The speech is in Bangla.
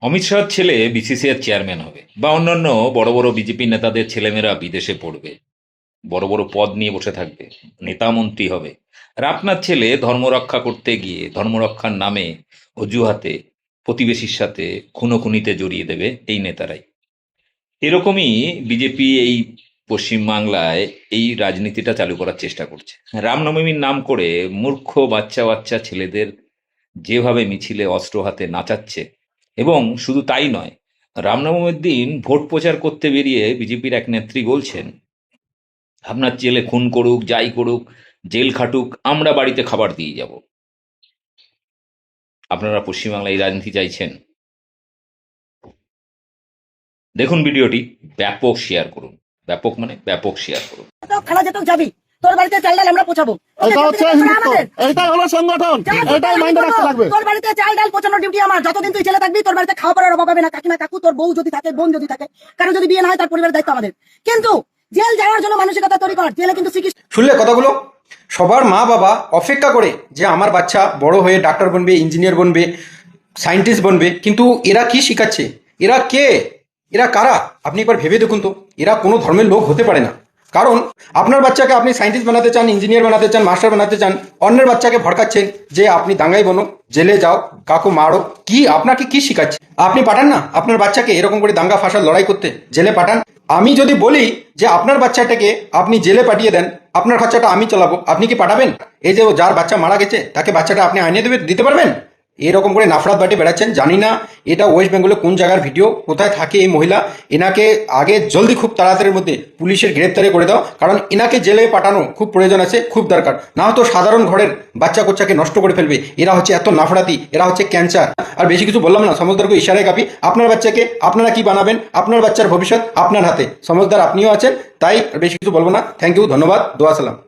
অমিত শাহর ছেলে বিসিসিআইর চেয়ারম্যান হবে, বা অন্যান্য বড় বড় বিজেপি নেতাদের ছেলেমেয়েরা বিদেশে পড়বে, বড় বড় পদ নিয়ে বসে থাকবে, নেতা মন্ত্রী হবে। আর আপনার ছেলে ধর্ম রক্ষা করতে গিয়ে ধর্মরক্ষার নামে অজুহাতে প্রতিবেশীর সাথে খুনোখুনিতে জড়িয়ে দেবে এই নেতারাই। এরকমই বিজেপি এই পশ্চিমবাংলায় এই রাজনীতিটা চালু করার চেষ্টা করছে। রামনবমীর নাম করে মূর্খ বাচ্চা বাচ্চা ছেলেদের যেভাবে মিছিলে অস্ত্র হাতে নাচাচ্ছে, এবং শুধু তাই নয়, রামনবমীর দিন ভোট প্রচার করতে বেরিয়ে বিজেপির এক নেত্রী বলছেন, আপনার ছেলে খুন করুক, যাই করুক, জেল খাটুক, আমরা বাড়িতে খাবার দিয়ে যাব। আপনারা পশ্চিমবাংলায় এই রাজনীতি চাইছেন? দেখুন ভিডিওটি, ব্যাপক শেয়ার করুন। ব্যাপক মানে ব্যাপক শেয়ার করুন। খালা যেত যাবি, তোর বাড়িতে চাল ডাল আমরা পৌঁছাবো। এটা হচ্ছে হিন্দুত্ব, এইটাই হলো সংগঠন, এইটাই মাইন্ডে রাখতে লাগবে। তোর বাড়িতে চাল ডাল পৌঁছানোর ডিউটি আমার। যতদিন তুই ছেলে থাকবি তোর বাড়িতে খাওয়া পড়ার অভাব হবে না। কাকিমা কাকু, তোর বউ যদি থাকে, বোন যদি থাকে, কারো যদি বিয়ে না হয়, তার পরিবারের দায়িত্ব আমাদের। কিন্তু জেল যাওয়ার জন্য মানসিকতা তৈরি কর। জেলে কিন্তু চিকিৎসা। শুনলে কথাগুলো? সবার মা বাবা অপেক্ষা করে যে আমার বাচ্চা বড় হয়ে ডাক্তার বনবে, ইঞ্জিনিয়ার বনবে, সায়েন্টিস্ট বনবে, কিন্তু এরা কি শিখাচ্ছে? এরা কে? এরা কারা? আপনি একবার ভেবে দেখুন তো। এরা কোনো ধর্মের লোক হতে পারে না। কারণ আপনার বাচ্চাকে আপনি সায়েন্টিস্ট বানাতে চান, ইঞ্জিনিয়ার বানাতে চান, মাস্টার বানাতে চান, অন্যের বাচ্চাকে ভড়কাচ্ছেন যে আপনি দাঙ্গাই বনো, জেলে যাও, কাকু মারো। কি আপনাকে কি শিখাচ্ছে? আপনি পাঠান না আপনার বাচ্চাকে এরকম করে দাঙ্গা ফাঁসার লড়াই করতে, জেলে পাঠান। আমি যদি বলি যে আপনার বাচ্চাটাকে আপনি জেলে পাঠিয়ে দেন, আপনার খরচাটা আমি চালাবো, আপনি কি পাঠাবেন? এই যে যার বাচ্চা মারা গেছে তাকে বাচ্চাটা আপনি আনিয়ে দিতে পারবেন? এরকম করে নাফরাত বাটি বেড়াচ্ছেন। জানি না এটা ওয়েস্ট বেঙ্গলে কোন জায়গার ভিডিও, কোথায় থাকে এই মহিলা। এনাকে আগে জলদি খুব তাড়াতাড়ির মধ্যে পুলিশের গ্রেপ্তারি করে দাও, কারণ এনাকে জেলে পাঠানো খুব প্রয়োজন আছে, খুব দরকার। না হয়তো সাধারণ ঘরের বাচ্চা কোচ্চাকে নষ্ট করে ফেলবে। এরা হচ্ছে এত নাফরাতি, এরা হচ্ছে ক্যান্সার। আর বেশি কিছু বললাম না, সমজদারকে ইশারায় কাপি। আপনার বাচ্চাকে আপনারা কি বানাবেন? আপনার বাচ্চার ভবিষ্যৎ আপনার হাতে। সমজদার আপনিও আছেন, তাই বেশি কিছু বলবো না। থ্যাংক ইউ, ধন্যবাদ, দোয়া সালাম।